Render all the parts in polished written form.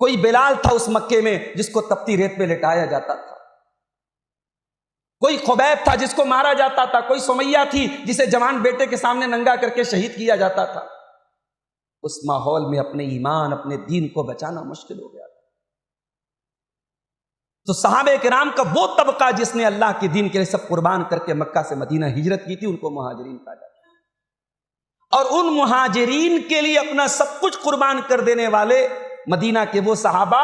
کوئی بلال تھا اس مکے میں جس کو تپتی ریت پہ لٹایا جاتا تھا، کوئی خبیب تھا جس کو مارا جاتا تھا، کوئی سمیہ تھی جسے جوان بیٹے کے سامنے ننگا کر کے شہید کیا جاتا تھا۔ اس ماحول میں اپنے ایمان، اپنے دین کو بچانا مشکل ہو گیا تھا۔ تو صحابہ کرام کا وہ طبقہ جس نے اللہ کے دین کے لیے سب قربان کر کے مکہ سے مدینہ ہجرت کی تھی، ان کو مہاجرین کہا جاتا ہے۔ اور ان مہاجرین کے لیے اپنا سب کچھ قربان کر دینے والے مدینہ کے وہ صحابہ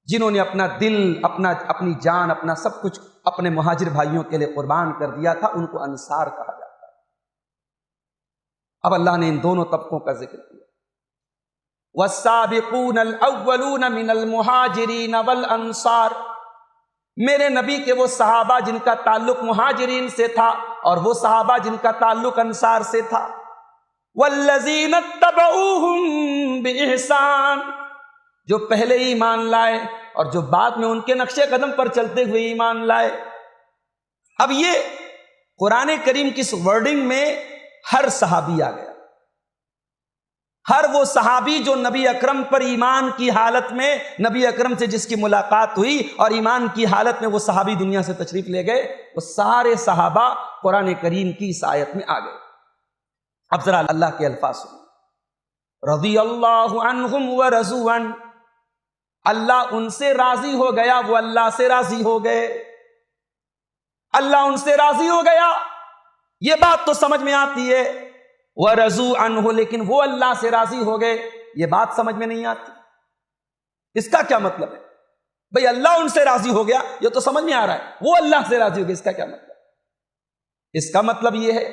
جنہوں نے اپنا دل، اپنی جان، اپنا سب کچھ اپنے مہاجر بھائیوں کے لیے قربان کر دیا تھا، ان کو انصار کہا جاتا ہے۔ اب اللہ نے ان دونوں طبقوں کا ذکر کیا، والسابقون الاولون من المہاجرین والانصار، میرے نبی کے وہ صحابہ جن کا تعلق مہاجرین سے تھا اور وہ صحابہ جن کا تعلق انصار سے تھا، والذین اتبعوہم بإحسان، جو پہلے ایمان لائے اور جو بعد میں ان کے نقش قدم پر چلتے ہوئے ایمان لائے۔ اب یہ قرآن کریم کی اس ورڈنگ میں ہر صحابی آ گیا، ہر وہ صحابی جو نبی اکرم پر ایمان کی حالت میں، نبی اکرم سے جس کی ملاقات ہوئی اور ایمان کی حالت میں وہ صحابی دنیا سے تشریف لے گئے، وہ سارے صحابہ قرآن کریم کی اس آیت میں آ گئے۔ اب ذرا اللہ کے الفاظ سنیں، رضی اللہ عنہم ورضوا عنہ، اللہ ان سے راضی ہو گیا، وہ اللہ سے راضی ہو گئے، اللہ ان سے راضی ہو گیا، یہ بات تو سمجھ میں آتی ہے، وَرَضُوا عَنْهُ، لیکن وہ اللہ سے راضی ہو گئے، یہ بات سمجھ میں نہیں آتی۔ اس کا کیا مطلب ہے؟ بھئی اللہ ان سے راضی ہو گیا، یہ تو سمجھ میں آ رہا ہے، وہ اللہ سے راضی ہو گیا، اس کا کیا مطلب؟ اس کا مطلب یہ ہے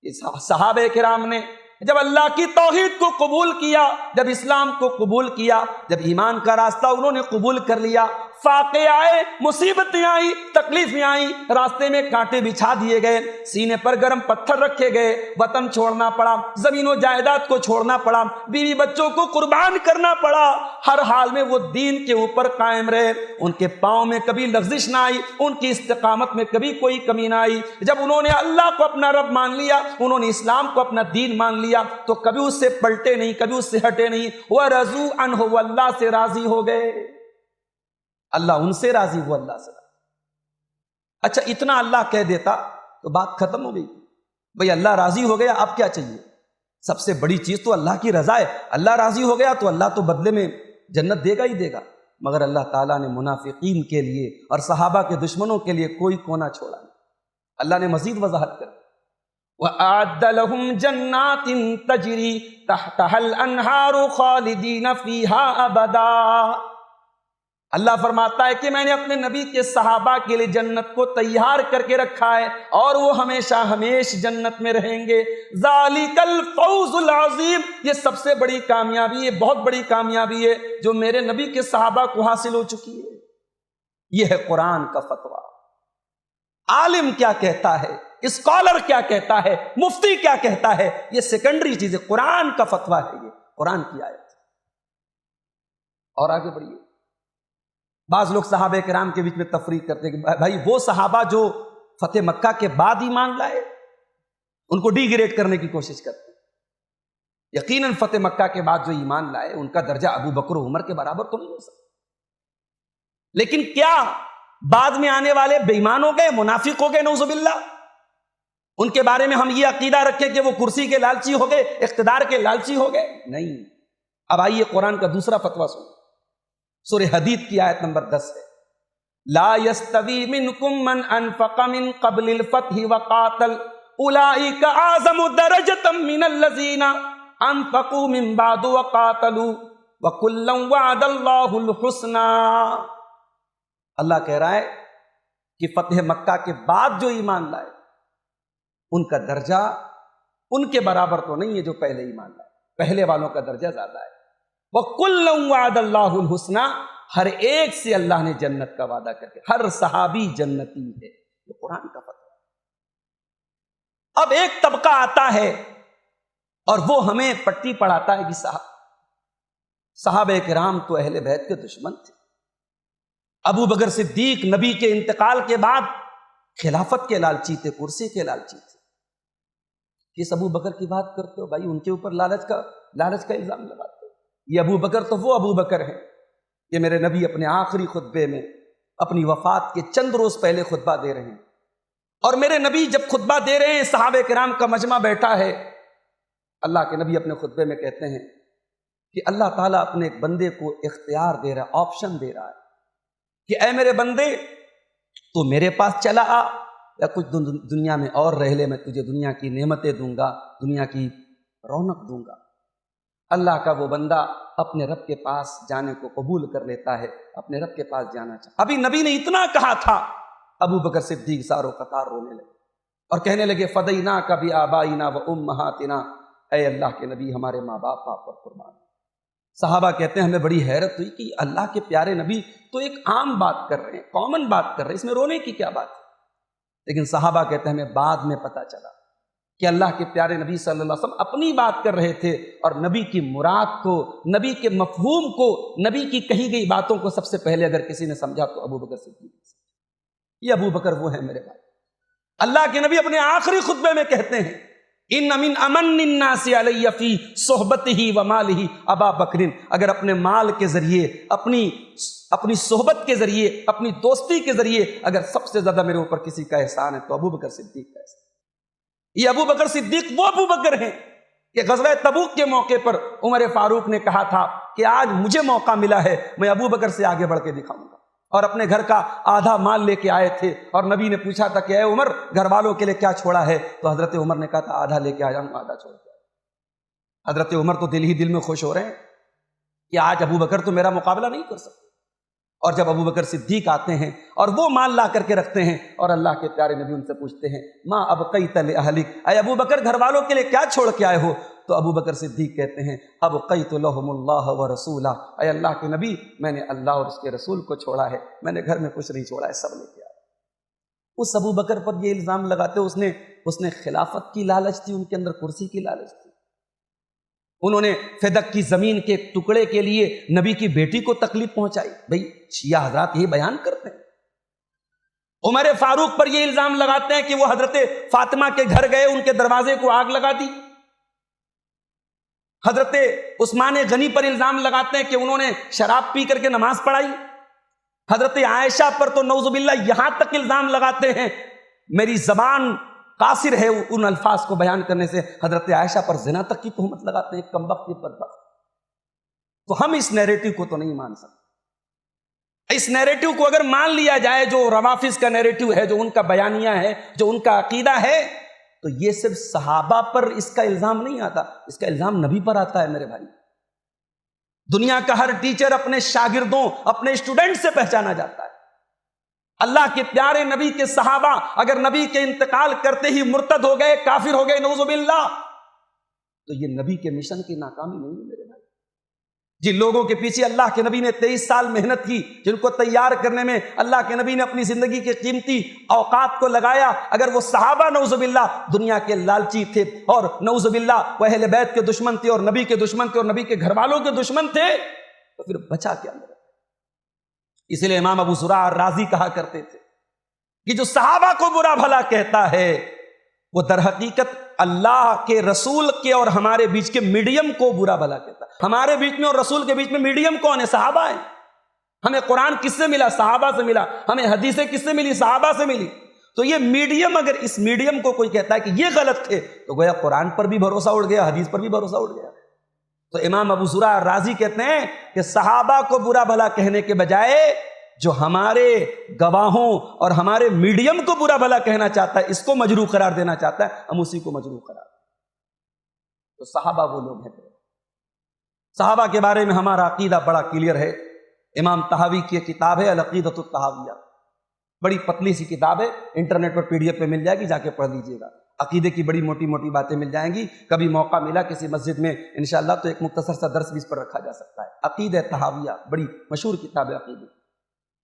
کہ صحابہ کرام نے جب اللہ کی توحید کو قبول کیا، جب اسلام کو قبول کیا، جب ایمان کا راستہ انہوں نے قبول کر لیا، فاقے آئے، مصیبتیں آئی، تکلیفیں آئیں، راستے میں کانٹے بچھا دیے گئے، سینے پر گرم پتھر رکھے گئے، وطن چھوڑنا پڑا، زمین و جائیداد کو چھوڑنا پڑا، بیوی بچوں کو قربان کرنا پڑا، ہر حال میں وہ دین کے اوپر قائم رہے، ان کے پاؤں میں کبھی لغزش نہ آئی، ان کی استقامت میں کبھی کوئی کمی نہ آئی۔ جب انہوں نے اللہ کو اپنا رب مان لیا، انہوں نے اسلام کو اپنا دین مان لیا، تو کبھی اس سے پلٹے نہیں، کبھی اس سے ہٹے نہیں، وَرَضُوا عَنْهُ، وہ اللہ سے راضی ہو گئے، اللہ ان سے راضی، وہ اللہ سے راضی۔ اچھا اتنا اللہ کہہ دیتا تو بات ختم ہو گئی، بھئی اللہ راضی ہو گیا، اب کیا چاہیے؟ سب سے بڑی چیز تو اللہ کی رضا ہے، اللہ راضی ہو گیا تو اللہ تو بدلے میں جنت دے گا ہی دے گا، مگر اللہ تعالیٰ نے منافقین کے لیے اور صحابہ کے دشمنوں کے لیے کوئی کونا چھوڑا نہیں۔ اللہ نے مزید وضاحت کر دی، وَأَعَدَّ لَهُمْ جَنَّاتٍ تَجْرِي تَحْتَهَا الْأَنْهَارُ خَالِدِينَ فِيهَا أَبَدًا، اللہ فرماتا ہے کہ میں نے اپنے نبی کے صحابہ کے لیے جنت کو تیار کر کے رکھا ہے اور وہ ہمیشہ ہمیش جنت میں رہیں گے۔ ذَلِكَ الْفَوْزُ الْعَظِيمُ، یہ سب سے بڑی کامیابی ہے، بہت بڑی کامیابی ہے جو میرے نبی کے صحابہ کو حاصل ہو چکی ہے۔ یہ ہے قرآن کا فتویٰ۔ عالم کیا کہتا ہے، اسکالر کیا کہتا ہے، مفتی کیا کہتا ہے، یہ سیکنڈری چیز ہے، قرآن کا فتویٰ ہے، یہ قرآن کی آیت۔ اور آگے بڑھیے، بعض لوگ صحابہ کرام کے بیچ میں تفریق کرتے ہیں کہ بھائی وہ صحابہ جو فتح مکہ کے بعد ایمان لائے ان کو ڈی گریڈ کرنے کی کوشش کرتے ہیں۔ یقیناً فتح مکہ کے بعد جو ایمان لائے ان کا درجہ ابو بکر و عمر کے برابر تو نہیں ہو سکتا، لیکن کیا بعد میں آنے والے بے ایمان ہو گئے، منافق ہو گئے، نعوذ باللہ؟ ان کے بارے میں ہم یہ عقیدہ رکھیں کہ وہ کرسی کے لالچی ہو گئے، اقتدار کے لالچی ہو گئے؟ نہیں۔ اب آئیے قرآن کا دوسرا فتویٰ سنیں، سورہ حدید کی آیت نمبر 10 ہے، لا يستوی منکم من انفق من قبل الفتح وقاتل اولئک اعظم درجة من الذین انفقوا من بعد وقاتلوا وکلا وعد اللہ الحسنى۔ اللہ کہہ رہا ہے کہ فتح مکہ کے بعد جو ایمان لائے ان کا درجہ ان کے برابر تو نہیں ہے جو پہلے ایمان لائے، پہلے والوں کا درجہ زیادہ ہے۔ وَكُلًّا وَعَدَ اللَّهُ الْحُسْنَى، ہر ایک سے اللہ نے جنت کا وعدہ کر کے، ہر صحابی جنتی ہے، یہ قرآن کا فتویٰ۔ اب ایک طبقہ آتا ہے اور وہ ہمیں پٹی پڑھاتا ہے کہ صحابہ کرام تو اہل بیت کے دشمن تھے، ابو بکر صدیق نبی کے انتقال کے بعد خلافت کے لالچی تھے، کرسی کے لالچی تھے۔ کس ابو بکر کی بات کرتے ہو بھائی؟ ان کے اوپر لالچ کا الزام لگاتے ہو، یہ ابو بکر تو وہ ابو بکر ہیں کہ میرے نبی اپنے آخری خطبے میں اپنی وفات کے چند روز پہلے خطبہ دے رہے ہیں، اور میرے نبی جب خطبہ دے رہے ہیں صحابہ کرام کا مجمع بیٹھا ہے، اللہ کے نبی اپنے خطبے میں کہتے ہیں کہ اللہ تعالیٰ اپنے ایک بندے کو اختیار دے رہا ہے، آپشن دے رہا ہے کہ اے میرے بندے تو میرے پاس چلا آ، یا کچھ دنیا میں اور رہ لے، میں تجھے دنیا کی نعمتیں دوں گا، دنیا کی رونق دوں گا۔ اللہ کا وہ بندہ اپنے رب کے پاس جانے کو قبول کر لیتا ہے، اپنے رب کے پاس جانا چاہتا۔ ابھی نبی نے اتنا کہا تھا، ابو بکر صدیق سارو قطار رونے لگے اور کہنے لگے فدیناک بآبائنا وامہاتنا، اے اللہ کے نبی ہمارے ماں باپ آپ پر قربان۔ صحابہ کہتے ہیں ہمیں بڑی حیرت ہوئی کہ اللہ کے پیارے نبی تو ایک عام بات کر رہے ہیں، کامن بات کر رہے ہیں، اس میں رونے کی کیا بات ہے؟ لیکن صحابہ کہتے ہیں ہمیں بعد میں پتہ چلا کہ اللہ کے پیارے نبی صلی اللہ علیہ وسلم اپنی بات کر رہے تھے، اور نبی کی مراد کو، نبی کے مفہوم کو، نبی کی کہی گئی باتوں کو سب سے پہلے اگر کسی نے سمجھا تو ابو بکر صدیق۔ یہ ابو بکر وہ ہیں میرے بھائی۔ اللہ کے نبی اپنے آخری خطبے میں کہتے ہیں ان من امن الناس علی فی صحبتہ و مالہ ابا بکر، اگر اپنے مال کے ذریعے، اپنی صحبت کے ذریعے، اپنی دوستی کے ذریعے اگر سب سے زیادہ میرے اوپر کسی کا احسان ہے تو ابو بکر صدیق کا احسان۔ یہ ابو بکر صدیق وہ ابو بکر ہیں کہ غزوہ تبوک کے موقع پر عمر فاروق نے کہا تھا کہ آج مجھے موقع ملا ہے، میں ابو بکر سے آگے بڑھ کے دکھاؤں گا، اور اپنے گھر کا آدھا مال لے کے آئے تھے، اور نبی نے پوچھا تھا کہ اے عمر گھر والوں کے لیے کیا چھوڑا ہے؟ تو حضرت عمر نے کہا تھا آدھا لے کے آیا ہوں، آدھا چھوڑ کے آیا۔ حضرت عمر تو دل ہی دل میں خوش ہو رہے ہیں کہ آج ابو بکر تو میرا مقابلہ نہیں کر سکتے، اور جب ابو بکر صدیق آتے ہیں اور وہ مال لا کر کے رکھتے ہیں، اور اللہ کے پیارے نبی ان سے پوچھتے ہیں ماں ابقیت لأہلک، اے ابو بکر گھر والوں کے لیے کیا چھوڑ کے آئے ہو؟ تو ابو بکر صدیق کہتے ہیں ابقیت لہم اللہ ورسولہ، اے اللہ کے نبی میں نے اللہ اور اس کے رسول کو چھوڑا ہے، میں نے گھر میں کچھ نہیں چھوڑا ہے، سب لے کے آیا۔ اس ابو بکر پر یہ الزام لگاتے اس نے خلافت کی لالچ تھی، ان کے اندر کرسی کی لالچ تھی، انہوں نے فدق کی زمین کے ٹکڑے کے لیے نبی کی بیٹی کو تکلیف پہنچائی۔ بھئی شیعہ حضرات یہ بیان کرتے ہیں۔ عمر فاروق پر یہ الزام لگاتے ہیں کہ وہ حضرت فاطمہ کے گھر گئے، ان کے دروازے کو آگ لگا دی۔ حضرت عثمان غنی پر الزام لگاتے ہیں کہ انہوں نے شراب پی کر کے نماز پڑھائی۔ حضرت عائشہ پر تو نعوذ باللہ یہاں تک الزام لگاتے ہیں میری زبان قاصر ہے ان الفاظ کو بیان کرنے سے، حضرت عائشہ پر زنا تک کی تہمت لگاتے ہیں، کمبخت کی بدبخت۔ تو ہم اس نیریٹو کو تو نہیں مان سکتے۔ اس نیریٹو کو اگر مان لیا جائے جو روافظ کا نیریٹو ہے، جو ان کا بیانیہ ہے، جو ان کا عقیدہ ہے، تو یہ صرف صحابہ پر اس کا الزام نہیں آتا، اس کا الزام نبی پر آتا ہے میرے بھائی۔ دنیا کا ہر ٹیچر اپنے شاگردوں، اپنے اسٹوڈنٹ سے پہچانا جاتا ہے۔ اللہ کے پیارے نبی کے صحابہ اگر نبی کے انتقال کرتے ہی مرتد ہو گئے، کافر ہو گئے، نعوذ باللہ، تو یہ نبی کے مشن کی ناکامی نہیں ہے میرے بھائی۔ جن لوگوں کے پیچھے اللہ کے نبی نے 23 سال محنت کی، جن کو تیار کرنے میں اللہ کے نبی نے اپنی زندگی کے قیمتی اوقات کو لگایا، اگر وہ صحابہ نعوذ باللہ دنیا کے لالچی تھے، اور نعوذ باللہ وہ اہل بیت کے دشمن تھے، اور نبی کے دشمن تھے، اور نبی کے گھر والوں کے دشمن تھے، تو پھر بچا کیا میرا؟ اس لیے امام ابو زرع الرازی کہا کرتے تھے کہ جو صحابہ کو برا بھلا کہتا ہے وہ در حقیقت اللہ کے رسول کے اور ہمارے بیچ کے میڈیم کو برا بھلا کہتا ہے۔ ہمارے بیچ میں اور رسول کے بیچ میں میڈیم کون ہے؟ صحابہ ہیں۔ ہمیں قرآن کس سے ملا؟ صحابہ سے ملا۔ ہمیں حدیثیں کس سے ملی؟ صحابہ سے ملی۔ تو یہ میڈیم، اگر اس میڈیم کو کوئی کہتا ہے کہ یہ غلط تھے، تو گویا قرآن پر بھی بھروسہ اٹھ گیا، حدیث پر بھی بھروسہ اٹھ گیا۔ تو امام ابو زرع الرازی کہتے ہیں کہ صحابہ کو برا بھلا کہنے کے بجائے جو ہمارے گواہوں اور ہمارے میڈیم کو برا بھلا کہنا چاہتا ہے، اس کو مجروح قرار دینا چاہتا ہے، ہم اسی کو مجروح قرار دیں۔ تو صحابہ وہ لوگ ہیں۔ صحابہ کے بارے میں ہمارا عقیدہ بڑا کلیئر ہے۔ امام طحاوی کی کتاب ہے العقیدۃ الطحاویہ، بڑی پتلی سی کتاب ہے، انٹرنیٹ پر PDF پہ مل جائے گی، جا کے پڑھ لیجئے گا۔ عقیدے کی بڑی موٹی موٹی باتیں مل جائیں گی۔ کبھی موقع ملا کسی مسجد میں انشاءاللہ تو ایک مختصر سا درس بھی اس پر رکھا جا سکتا ہے۔ عقیدہ طحاویہ بڑی مشہور کتاب ہے عقیدے،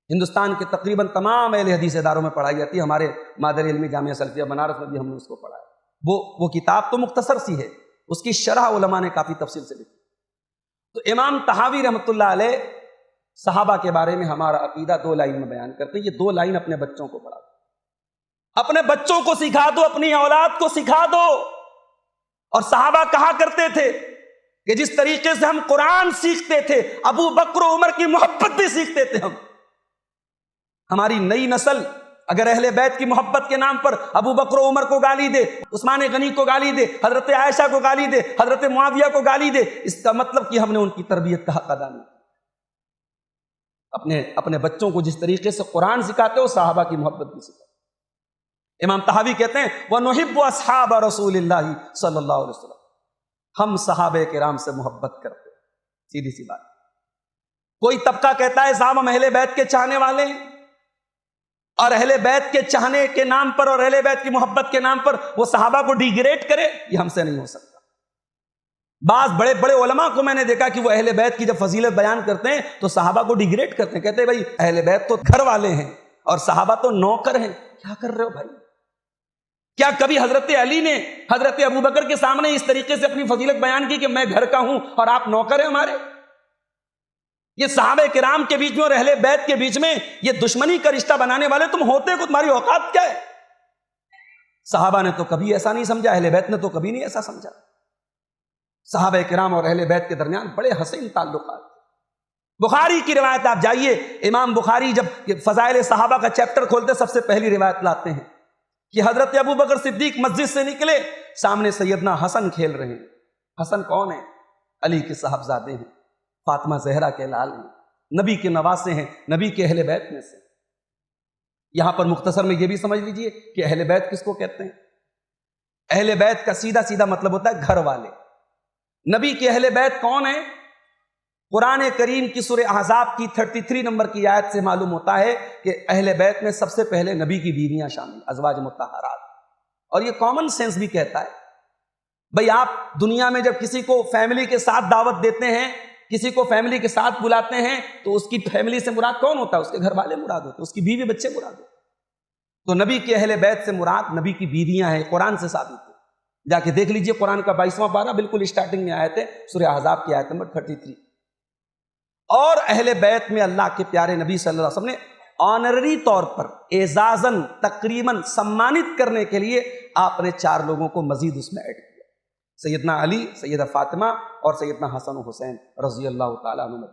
ہندوستان کے تقریباً تمام اہل حدیث اداروں میں پڑھائی جاتی ہے۔ ہمارے مادر علمی جامعہ سلفیہ بنارس میں بھی ہم نے اس کو پڑھا ہے۔ وہ کتاب تو مختصر سی ہے، اس کی شرح علماء نے کافی تفصیل سے لکھی۔ تو امام طحاوی رحمۃ اللہ علیہ صحابہ کے بارے میں ہمارا عقیدہ 2 لائن میں بیان کرتے ہیں۔ یہ 2 لائن اپنے بچوں کو پڑھا دو، اپنے بچوں کو سکھا دو، اپنی اولاد کو سکھا دو۔ اور صحابہ کہا کرتے تھے کہ جس طریقے سے ہم قرآن سیکھتے تھے، ابو بکر و عمر کی محبت بھی سیکھتے تھے ہماری نئی نسل اگر اہل بیت کی محبت کے نام پر ابو بکر و عمر کو گالی دے، عثمان غنی کو گالی دے، حضرت عائشہ کو گالی دے، حضرت معاویہ کو گالی دے، اس کا مطلب کہ ہم نے ان کی تربیت کا حق ادا نہیں کیا۔ اپنے بچوں کو جس طریقے سے قرآن سکھاتے ہو، صحابہ کی محبت بھی سکھاتے۔ امام طحاوی کہتے ہیں وَنُحِبُّ أَصْحَابَ رَسُولِ اللَّهِ صلی اللہ علیہ وسلم، ہم صحابہ کرام سے محبت کرتے ہیں۔ سیدھی سی بات۔ کوئی طبقہ کہتا ہے صاحب ہم اہل بیت کے چاہنے والے ہیں، اور اہل بیت کے چاہنے کے نام پر اور اہل بیت کی محبت کے نام پر وہ صحابہ کو ڈیگریڈ کرے، یہ ہم سے نہیں ہو سکتا۔ بعض بڑے بڑے علماء کو میں نے دیکھا کہ وہ اہل بیت کی جب فضیلت بیان کرتے ہیں تو صحابہ کو ڈیگریڈ کرتے ہیں، کہتے ہیں بھائی اہل بیت تو گھر والے ہیں اور صحابہ تو نوکر ہیں۔ کیا کر رہے ہو بھائی؟ کیا کبھی حضرت علی نے حضرت ابو بکر کے سامنے اس طریقے سے اپنی فضیلت بیان کی کہ میں گھر کا ہوں اور آپ نوکر ہیں ہمارے؟ یہ صحابہ کرام کے بیچ میں اور اہل بیت کے بیچ میں یہ دشمنی کا رشتہ بنانے والے تم ہوتے کو، تمہاری اوقات کیا ہے؟ صحابہ نے تو کبھی ایسا نہیں سمجھا، اہل بیت نے تو کبھی نہیں ایسا سمجھا۔ صحابہ کرام اور اہل بیت کے درمیان بڑے حسین تعلقات۔ بخاری کی روایت آپ جائیے، امام بخاری جب فضائل صحابہ کا چیپٹر کھولتے سب سے پہلی روایت لاتے ہیں کہ حضرت ابو بکر صدیق مسجد سے نکلے، سامنے سیدنا حسن کھیل رہے ہیں۔ حسن کون ہے؟ علی کے صاحبزادے ہیں، فاطمہ زہرا کے لال ہیں، نبی کے نواسے ہیں، نبی کے اہل بیت میں سے۔ یہاں پر مختصر میں یہ بھی سمجھ لیجئے کہ اہل بیت کس کو کہتے ہیں؟ اہل بیت کا سیدھا سیدھا مطلب ہوتا ہے گھر والے۔ نبی کے اہل بیت کون ہیں؟ قرآن کریم کی سورہ احزاب کی 33 نمبر کی آیت سے معلوم ہوتا ہے کہ اہل بیت میں سب سے پہلے نبی کی بیویاں شامل، ازواج مطہرات۔ اور یہ کامن سینس بھی کہتا ہے بھئی آپ دنیا میں جب کسی کو فیملی کے ساتھ دعوت دیتے ہیں، کسی کو فیملی کے ساتھ بلاتے ہیں تو اس کی فیملی سے مراد کون ہوتا ہے؟ اس کے گھر والے مراد ہوتے ہیں، اس کی بیوی بچے مراد ہوتے ہیں۔ تو نبی کے اہل بیت سے مراد نبی کی بیویاں ہیں، قرآن سے ثابت ہے۔ جا کے دیکھ لیجئے قرآن کا 22واں پارہ بالکل اسٹارٹنگ میں آیت ہے، سورہ احزاب کی آیت نمبر 33۔ اور اہل بیت میں اللہ کے پیارے نبی صلی اللہ علیہ وسلم نے آنرری طور پر اعزازاً تقریباً سمانت کرنے کے لیے آپ نے 4 لوگوں کو مزید اس میں ایڈ کیا، سیدنا علی، سیدہ فاطمہ اور سیدنا حسن و حسین رضی اللہ تعالیٰ عنہ۔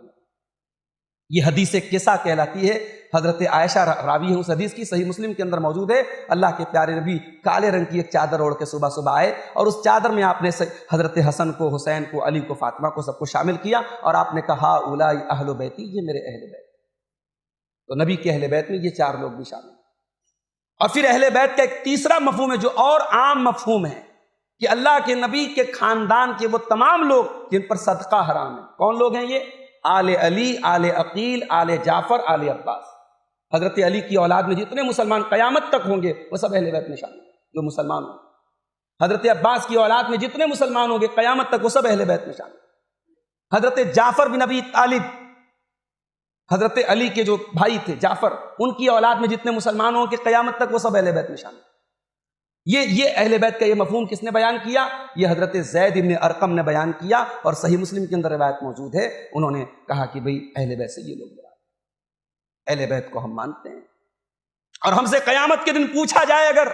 یہ حدیث قصہ کہلاتی ہے، حضرت عائشہ راوی ہے اس حدیث کی، صحیح مسلم کے اندر موجود ہے۔ اللہ کے پیارے نبی کالے رنگ کی ایک چادر اوڑھ کے صبح صبح آئے اور اس چادر میں آپ نے حضرت حسن کو، حسین کو، علی کو، فاطمہ کو سب کو شامل کیا اور آپ نے کہا اولائی اہل بیتی، یہ میرے اہل بیت۔ تو نبی کے اہل بیت میں یہ 4 لوگ بھی شامل ہیں۔ اور پھر اہل بیت کا ایک تیسرا مفہوم ہے جو اور عام مفہوم ہے کہ اللہ کے نبی کے خاندان کے وہ تمام لوگ جن پر صدقہ حرام ہے۔ کون لوگ ہیں یہ؟ آل علی، آل عقیل، آل جعفر، آل عباس۔ حضرت علی کی اولاد میں جتنے مسلمان قیامت تک ہوں گے وہ سب اہل بیت میں شامل ہیں جو مسلمان ہوں گے۔ حضرت عباس کی اولاد میں جتنے مسلمان ہوں گے قیامت تک وہ سب اہل بیت میں شامل ہیں۔ حضرت جعفر بن ابی طالب، حضرت علی کے جو بھائی تھے جعفر، ان کی اولاد میں جتنے مسلمان ہوں گے قیامت تک وہ سب اہل بیت میں شامل ہیں۔ یہ اہل بیت کا یہ مفہوم کس نے بیان کیا؟ یہ حضرت زید بن ارقم نے بیان کیا، اور صحیح مسلم کے اندر روایت موجود ہے، انہوں نے کہا کہ بھئی اہل بیت سے یہ لوگ مراد ہیں، اہل بیت کو ہم مانتے ہیں۔ اور ہم سے قیامت کے دن پوچھا جائے اگر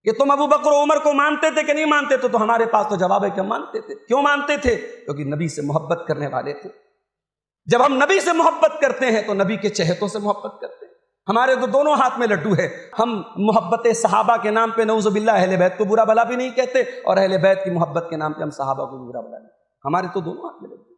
کہ تم ابو بکر و عمر کو مانتے تھے کہ نہیں مانتے تھے، تو ہمارے پاس تو جواب ہے کہ ہم مانتے تھے۔ کیوں مانتے تھے؟ کیونکہ نبی سے محبت کرنے والے تھے۔ جب ہم نبی سے محبت کرتے ہیں تو نبی کے چہتوں سے محبت کرتے ہیں۔ ہمارے تو دونوں ہاتھ میں لڈو ہے، ہم محبت صحابہ کے نام پہ نعوذ باللہ اہل بیت کو برا بھلا بھی نہیں کہتے، اور اہل بیت کی محبت کے نام پہ ہم صحابہ کو برا بھلا نہیں، ہمارے تو دونوں ہاتھ میں لڈو۔